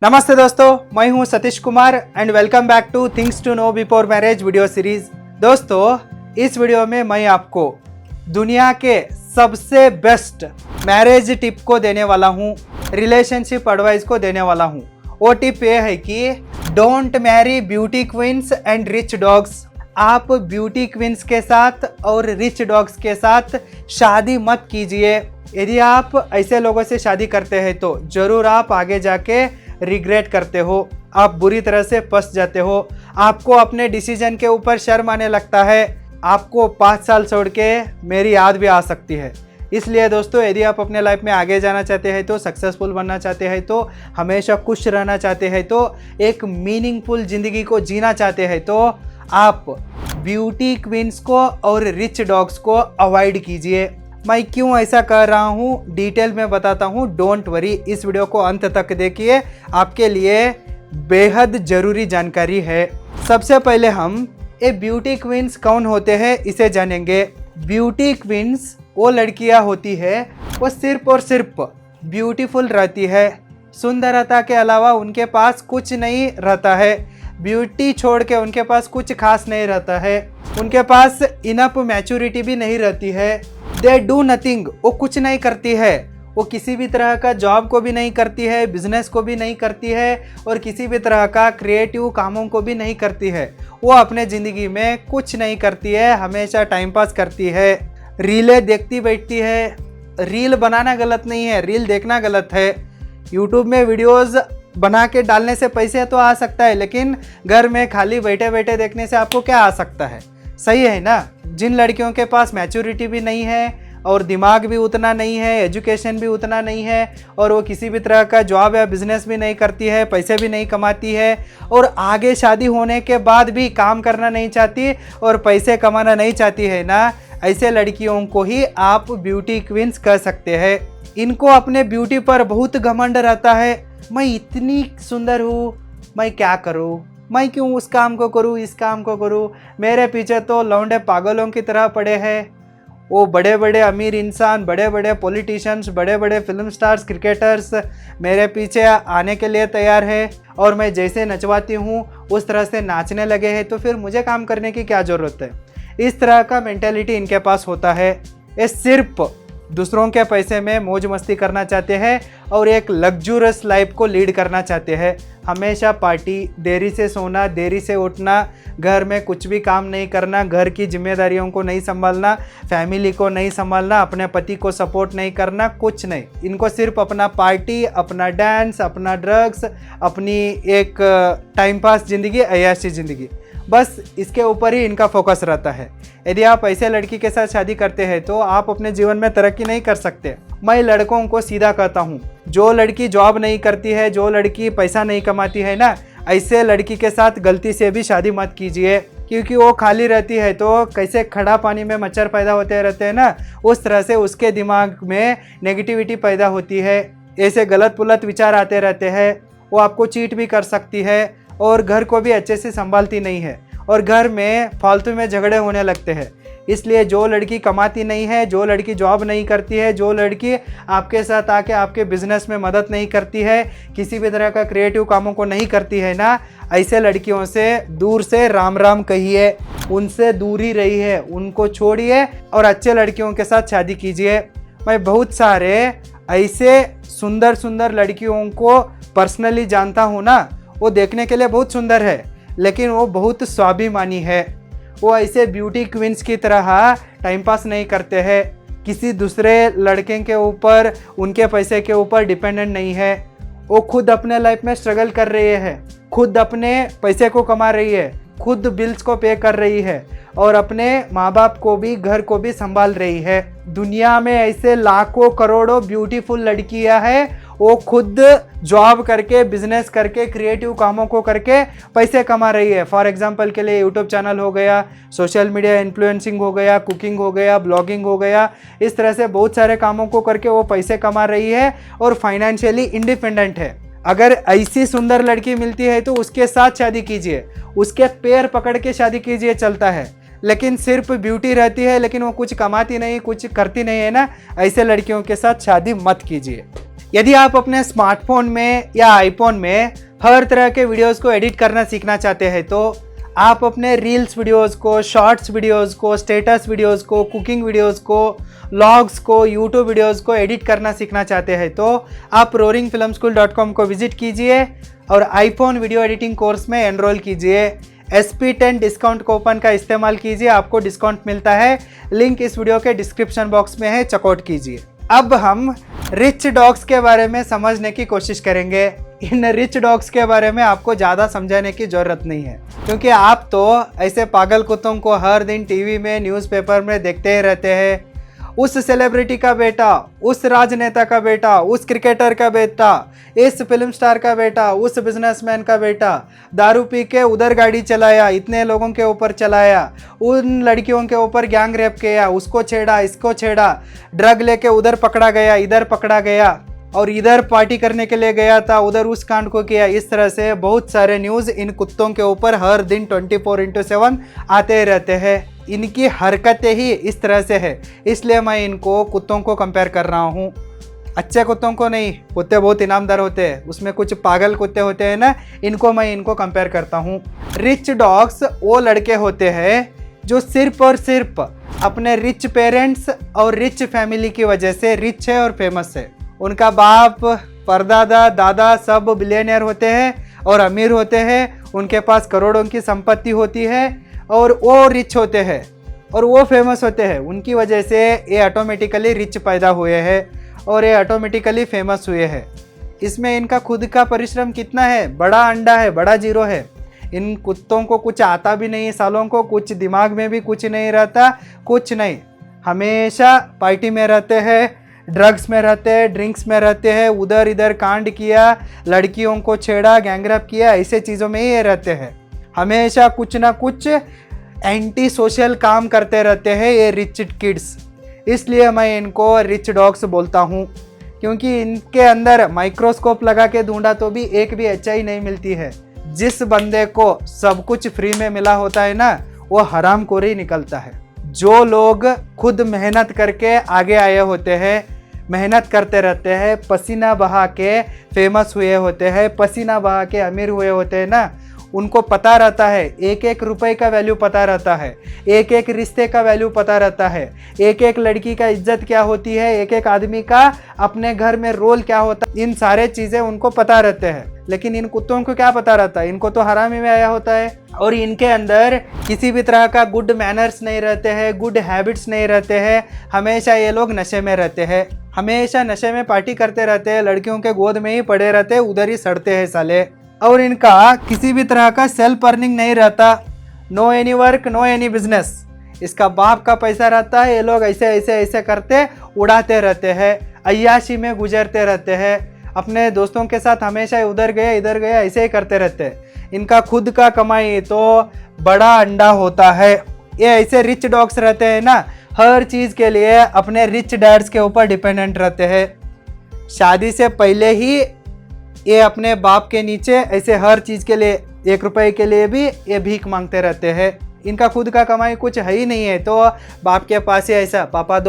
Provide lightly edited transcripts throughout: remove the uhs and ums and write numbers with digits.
नमस्ते दोस्तों, मैं हूं Satish Kumar and welcome back to things to know before marriage video series. दोस्तों, इस वीडियो में मैं आपको दुनिया के सबसे बेस्ट मैरिज टिप को देने वाला हूं, रिलेशनशिप एडवाइस को देने वाला हूं। वो टिप ये है कि don't marry beauty queens and rich dogs. आप ब्यूटी क्वींस के साथ और रिच डॉग्स के साथ शादी मत कीजिए। यदि आप ऐसे लोगों से शादी करते हैं तो जरूर आप आगे जाके रिग्रेट करते हो, आप बुरी तरह से फंस जाते हो, आपको अपने डिसीजन के ऊपर शर्म आने लगता है, आपको 5 साल छोड़ के मेरी याद भी आ सकती है। इसलिए दोस्तों, यदि आप अपने लाइफ में आगे जाना चाहते हैं तो सक्सेसफुल बनना चाहते हैं तो हमेशा खुश रहना चाहते हैं तो एक मीनिंगफुल ज़िंदगी को जीना चाहते हैं तो आप ब्यूटी क्वींस को और रिच डॉग्स को अवॉइड कीजिए। मैं क्यों ऐसा कर रहा हूँ डिटेल में बताता हूँ, डोंट वरी। इस वीडियो को अंत तक देखिए, आपके लिए बेहद ज़रूरी जानकारी है। सबसे पहले हम ये ब्यूटी क्वींस कौन होते हैं इसे जानेंगे। ब्यूटी क्वींस वो लड़कियाँ होती है वो सिर्फ और सिर्फ ब्यूटीफुल रहती है, सुंदरता के अलावा उनके पास कुछ नहीं रहता है। ब्यूटी छोड़ के उनके पास कुछ खास नहीं रहता है, उनके पास इनफ मैच्योरिटी भी नहीं रहती है। दे डू नथिंग, वो कुछ नहीं करती है, वो किसी भी तरह का जॉब को भी नहीं करती है, बिजनेस को भी नहीं करती है और किसी भी तरह का क्रिएटिव कामों को भी नहीं करती है। वो अपने ज़िंदगी में कुछ नहीं करती है, हमेशा टाइम पास करती है, रीलें देखती बैठती है। रील बनाना गलत नहीं है, रील देखना गलत है। यूट्यूब में वीडियोज़ बना के डालने से पैसे तो आ सकता है, लेकिन घर में खाली बैठे बैठे देखने से आपको क्या आ सकता है? सही है ना। जिन लड़कियों के पास मैच्योरिटी भी नहीं है और दिमाग भी उतना नहीं है, एजुकेशन भी उतना नहीं है और वो किसी भी तरह का जॉब या बिजनेस भी नहीं करती है, पैसे भी नहीं कमाती है और आगे शादी होने के बाद भी काम करना नहीं चाहती और पैसे कमाना नहीं चाहती है ना, ऐसे लड़कियों को ही आप ब्यूटी क्वींस कह सकते हैं। इनको अपने ब्यूटी पर बहुत घमंड रहता है। मैं इतनी सुंदर हूँ, मैं क्या करूँ, मैं क्यों उस काम को करूँ, इस काम को करूँ, मेरे पीछे तो लौंडे पागलों की तरह पड़े हैं। वो बड़े बड़े अमीर इंसान, बड़े बड़े पॉलिटिशियंस, बड़े बड़े फिल्म स्टार्स, क्रिकेटर्स मेरे पीछे आने के लिए तैयार है और मैं जैसे नचवाती हूँ उस तरह से नाचने लगे हैं, तो फिर मुझे काम करने की क्या ज़रूरत है? इस तरह का मेंटालिटी इनके पास होता है। ये सिर्फ दूसरों के पैसे में मौज मस्ती करना चाहते हैं और एक लग्जूरियस लाइफ को लीड करना चाहते हैं। हमेशा पार्टी, देरी से सोना, देरी से उठना, घर में कुछ भी काम नहीं करना, घर की जिम्मेदारियों को नहीं संभालना, फैमिली को नहीं संभालना, अपने पति को सपोर्ट नहीं करना, कुछ नहीं। इनको सिर्फ अपना पार्टी, अपना डांस, अपना ड्रग्स, अपनी एक टाइम पास ज़िंदगी, अय्याशी ज़िंदगी, बस इसके ऊपर ही इनका फोकस रहता है। यदि आप ऐसे लड़की के साथ शादी करते हैं तो आप अपने जीवन में तरक्की नहीं कर सकते। मैं लड़कों को सीधा कहता हूँ, जो लड़की जॉब नहीं करती है, जो लड़की पैसा नहीं कमाती है ना, ऐसे लड़की के साथ गलती से भी शादी मत कीजिए, क्योंकि वो खाली रहती है तो कैसे खड़ा पानी में मच्छर पैदा होते रहते हैं ना, उस तरह से उसके दिमाग में नेगेटिविटी पैदा होती है, ऐसे गलत पुलत विचार आते रहते हैं। वो आपको चीट भी कर सकती है और घर को भी अच्छे से संभालती नहीं है और घर में फालतू में झगड़े होने लगते हैं। इसलिए जो लड़की कमाती नहीं है, जो लड़की जॉब नहीं करती है, जो लड़की आपके साथ आके आपके बिजनेस में मदद नहीं करती है, किसी भी तरह का क्रिएटिव कामों को नहीं करती है ना, ऐसे लड़कियों से दूर से राम राम कहिए, उनसे दूर ही रहिए, उनको छोड़िए और अच्छे लड़कियों के साथ शादी कीजिए। मैं बहुत सारे ऐसे सुंदर सुंदर लड़कियों को पर्सनली जानता हूँ ना, वो देखने के लिए बहुत सुंदर है लेकिन वो बहुत स्वाभिमानी है। वो ऐसे ब्यूटी क्वींस की तरह टाइम पास नहीं करते हैं, किसी दूसरे लड़के के ऊपर, उनके पैसे के ऊपर डिपेंडेंट नहीं है। वो खुद अपने लाइफ में स्ट्रगल कर रही है, खुद अपने पैसे को कमा रही है, खुद बिल्स को पे कर रही है और अपने माँ बाप को भी, घर को भी संभाल रही है। दुनिया में ऐसे लाखों करोड़ों ब्यूटीफुल लड़कियां हैं, वो खुद जॉब करके, बिजनेस करके, क्रिएटिव कामों को करके पैसे कमा रही है। फॉर एग्जांपल के लिए यूट्यूब चैनल हो गया, सोशल मीडिया इन्फ्लुएंसिंग हो गया, कुकिंग हो गया, ब्लॉगिंग हो गया, इस तरह से बहुत सारे कामों को करके वो पैसे कमा रही है और फाइनेंशियली इंडिपेंडेंट है। अगर ऐसी सुंदर लड़की मिलती है तो उसके साथ शादी कीजिए, उसके पैर पकड़ के शादी कीजिए, चलता है। लेकिन सिर्फ ब्यूटी रहती है, लेकिन वो कुछ कमाती नहीं, कुछ करती नहीं है ना, ऐसे लड़कियों के साथ शादी मत कीजिए। यदि आप अपने स्मार्टफोन में या आईफोन में हर तरह के वीडियोस को एडिट करना सीखना चाहते हैं तो आप अपने रील्स वीडियोस को, शॉर्ट्स वीडियोस को, स्टेटस वीडियोस को, कुकिंग वीडियोस को, व्लॉग्स को, यूट्यूब वीडियोस को एडिट करना सीखना चाहते हैं तो आप roaringfilmschool.com को विजिट कीजिए और आईफोन वीडियो एडिटिंग कोर्स में एनरोल कीजिए। SP10 डिस्काउंट कूपन का इस्तेमाल कीजिए, आपको डिस्काउंट मिलता है। लिंक इस वीडियो के डिस्क्रिप्शन बॉक्स में है, चेकआउट कीजिए। अब हम रिच डॉग्स के बारे में समझने की कोशिश करेंगे। इन रिच डॉग्स के बारे में आपको ज़्यादा समझाने की ज़रूरत नहीं है, क्योंकि आप तो ऐसे पागल कुत्तों को हर दिन टीवी में, न्यूज़पेपर में देखते ही रहते हैं। उस सेलिब्रिटी का बेटा, उस राजनेता का बेटा, उस क्रिकेटर का बेटा, इस फिल्म स्टार का बेटा, उस बिजनेसमैन का बेटा दारू पी के उधर गाड़ी चलाया, इतने लोगों के ऊपर चलाया, उन लड़कियों के ऊपर गैंग रेप किया, उसको छेड़ा, इसको छेड़ा, ड्रग लेके उधर पकड़ा गया, इधर पकड़ा गया, और इधर पार्टी करने के लिए गया था, उधर उस कांड को किया। इस तरह से बहुत सारे न्यूज़ इन कुत्तों के ऊपर हर दिन 24/7 आते रहते हैं। इनकी हरकतें ही इस तरह से है, इसलिए मैं इनको कुत्तों को कंपेयर कर रहा हूँ। अच्छे कुत्तों को नहीं, कुत्ते बहुत इनामदार होते हैं, उसमें कुछ पागल कुत्ते होते हैं ना, इनको कंपेयर करता हूँ। रिच डॉग्स वो लड़के होते हैं जो सिर्फ और सिर्फ अपने रिच पेरेंट्स और रिच फैमिली की वजह से रिच है और फेमस है। उनका बाप, परदादा, दादा सब बिलियनियर होते हैं और अमीर होते हैं, उनके पास करोड़ों की संपत्ति होती है और वो रिच होते हैं और वो फेमस होते हैं। उनकी वजह से ये ऑटोमेटिकली रिच पैदा हुए हैं और ये ऑटोमेटिकली फेमस हुए हैं। इसमें इनका खुद का परिश्रम कितना है? बड़ा अंडा है, बड़ा जीरो है। इन कुत्तों को कुछ आता भी नहीं, सालों को कुछ दिमाग में भी कुछ नहीं रहता, कुछ नहीं, हमेशा पार्टी में रहते हैं, ड्रग्स में रहते हैं, ड्रिंक्स में रहते हैं, उधर इधर कांड किया, लड़कियों को छेड़ा, गैंगरेप किया, ऐसे चीज़ों में ही ये रहते हैं। हमेशा कुछ ना कुछ एंटी सोशल काम करते रहते हैं ये रिच किड्स। इसलिए मैं इनको रिच डॉग्स बोलता हूँ, क्योंकि इनके अंदर माइक्रोस्कोप लगा के ढूंढा तो भी एक भी अच्छाई नहीं मिलती है। जिस बंदे को सब कुछ फ्री में मिला होता है ना, वो हरामखोरी निकलता है। जो लोग खुद मेहनत करके आगे आए होते हैं, मेहनत करते रहते हैं, पसीना बहा के फेमस हुए होते हैं, पसीना बहा के अमीर हुए होते हैं ना, उनको पता रहता है, एक एक रुपए का वैल्यू पता रहता है, एक एक रिश्ते का वैल्यू पता रहता है, एक एक लड़की का इज्जत क्या होती है, एक एक आदमी का अपने घर में रोल क्या होता है, इन सारे चीज़ें उनको पता रहते हैं। लेकिन इन कुत्तों को क्या पता रहता है? इनको तो हरामी में आया होता है और इनके अंदर किसी भी तरह का गुड मैनर्स नहीं रहते हैं, गुड हैबिट्स नहीं रहते हैं। हमेशा ये लोग नशे में रहते हैं, हमेशा नशे में पार्टी करते रहते हैं, लड़कियों के गोद में ही पड़े रहते हैं, उधर ही सड़ते हैं साले। और इनका किसी भी तरह का सेल्फ अर्निंग नहीं रहता, no any work, no any business. इसका बाप का पैसा रहता है, ये लोग ऐसे ऐसे ऐसे करते उड़ाते रहते हैं, अय्याशी में गुजरते रहते हैं, अपने दोस्तों के साथ हमेशा उधर गए इधर गए ऐसे ही करते रहते हैं। इनका खुद का कमाई तो बड़ा अंडा होता है। ये ऐसे रिच डॉग्स रहते हैं ना, हर चीज़ के लिए अपने रिच डैड्स के ऊपर डिपेंडेंट रहते हैं। शादी से पहले ही ये अपने बाप के नीचे ऐसे हर चीज़ के लिए, 1 रुपए के लिए भी ये भीख मांगते रहते हैं। इनका खुद का कमाई कुछ है ही नहीं है तो बाप के पास ही ऐसा पापा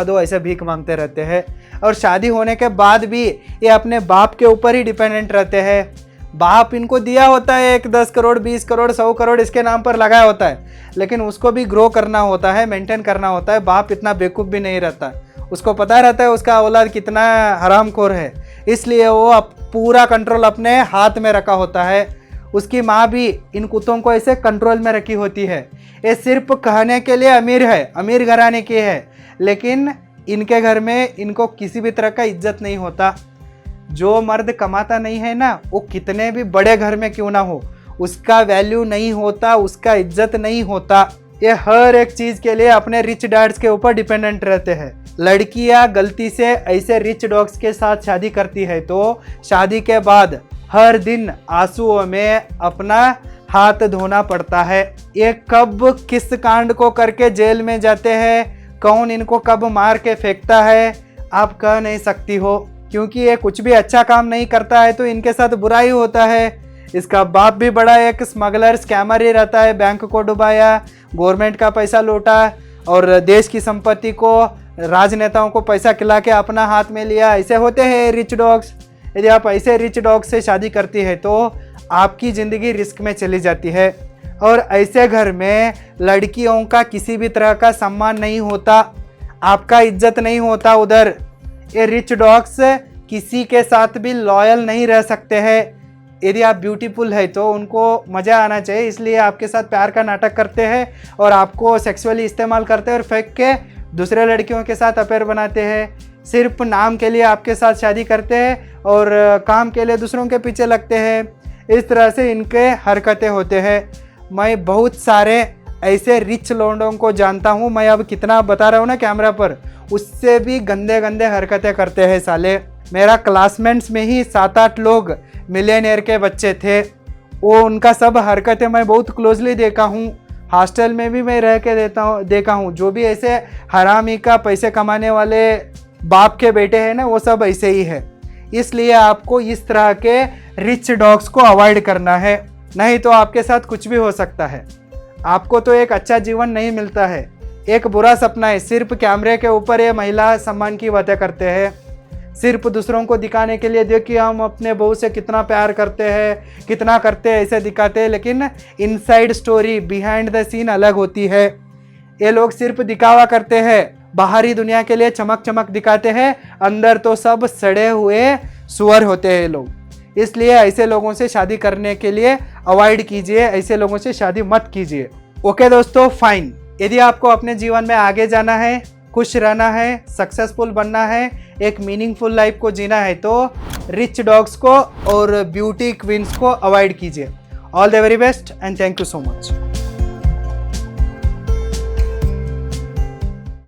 दो ऐसे भीख मांगते रहते हैं। और शादी होने के बाद भी ये अपने बाप के ऊपर ही डिपेंडेंट रहते हैं। बाप इनको दिया होता है 10 करोड़, 20 करोड़, 100 करोड़ इसके नाम पर लगाया होता है, लेकिन उसको भी ग्रो करना होता है, मेंटेन करना होता है। बाप इतना बेवकूफ़ भी नहीं रहता, उसको पता रहता है उसका औलाद कितना हरामखोर है, इसलिए वो पूरा कंट्रोल अपने हाथ में रखा होता है। उसकी माँ भी इन कुत्तों को ऐसे कंट्रोल में रखी होती है। ये सिर्फ कहने के लिए अमीर है, अमीर घराने की है, लेकिन इनके घर में इनको किसी भी तरह का इज्जत नहीं होता। जो मर्द कमाता नहीं है ना, वो कितने भी बड़े घर में क्यों ना हो, उसका वैल्यू नहीं होता, उसका इज्जत नहीं होता। ये हर एक चीज़ के लिए अपने रिच डैड्स के ऊपर डिपेंडेंट रहते हैं। लड़कियां गलती से ऐसे रिच डॉग्स के साथ शादी करती है तो शादी के बाद हर दिन आंसुओं में अपना हाथ धोना पड़ता है। ये कब किस कांड को करके जेल में जाते हैं, कौन इनको कब मार के फेंकता है, आप कह नहीं सकती हो, क्योंकि ये कुछ भी अच्छा काम नहीं करता है तो इनके साथ बुरा ही होता है। इसका बाप भी बड़ा एक स्मगलर, स्कैमर ही रहता है, बैंक को डुबाया, गवर्नमेंट का पैसा लूटा और देश की संपत्ति को, राजनेताओं को पैसा खिला के अपना हाथ में लिया। ऐसे होते हैं रिच डॉग्स। यदि आप ऐसे रिच डॉग से शादी करती है तो आपकी ज़िंदगी रिस्क में चली जाती है। और ऐसे घर में लड़कियों का किसी भी तरह का सम्मान नहीं होता, आपका इज्जत नहीं होता उधर। ये रिच डॉग्स किसी के साथ भी लॉयल नहीं रह सकते हैं। यदि आप ब्यूटीफुल है तो उनको मज़ा आना चाहिए, इसलिए आपके साथ प्यार का नाटक करते हैं और आपको सेक्सुअली इस्तेमाल करते हैं और फेंक के दूसरे लड़कियों के साथ अफेयर बनाते हैं। सिर्फ नाम के लिए आपके साथ शादी करते हैं और काम के लिए दूसरों के पीछे लगते हैं। इस तरह से इनके हरकतें होते हैं। मैं बहुत सारे ऐसे रिच लौंडों को जानता हूँ। मैं अब कितना बता रहा हूँ ना कैमरा पर, उससे भी गंदे गंदे हरकतें करते हैं साले। मेरा क्लासमेट्स में ही 7-8 लोग मिलियनेयर के बच्चे थे। वो उनका सब हरकतें मैं बहुत क्लोजली देखा हूँ। हॉस्टल में भी मैं रह के देखा हूँ। जो भी ऐसे हरामी का पैसे कमाने वाले बाप के बेटे हैं ना, वो सब ऐसे ही है। इसलिए आपको इस तरह के रिच डॉग्स को अवॉइड करना है, नहीं तो आपके साथ कुछ भी हो सकता है। आपको तो एक अच्छा जीवन नहीं मिलता है, एक बुरा सपना है। सिर्फ कैमरे के ऊपर ये महिला सम्मान की बातें करते हैं, सिर्फ दूसरों को दिखाने के लिए, देखिए हम अपने बहू से कितना प्यार करते हैं, कितना करते हैं, ऐसे दिखाते हैं। लेकिन inside story, behind the scene अलग होती है। ये लोग सिर्फ दिखावा करते हैं, बाहरी दुनिया के लिए चमक चमक दिखाते हैं, अंदर तो सब सड़े हुए सुअर होते हैं लोग। इसलिए ऐसे लोगों से शादी करने के लिए अवॉइड कीजिए, ऐसे लोगों से शादी मत कीजिए। ओके दोस्तों, फाइन। यदि आपको अपने जीवन में आगे जाना है, खुश रहना है, सक्सेसफुल बनना है, एक मीनिंगफुल लाइफ को जीना है तो रिच डॉग्स को और ब्यूटी क्वींस को अवॉइड कीजिए। All the very best and thank you so much.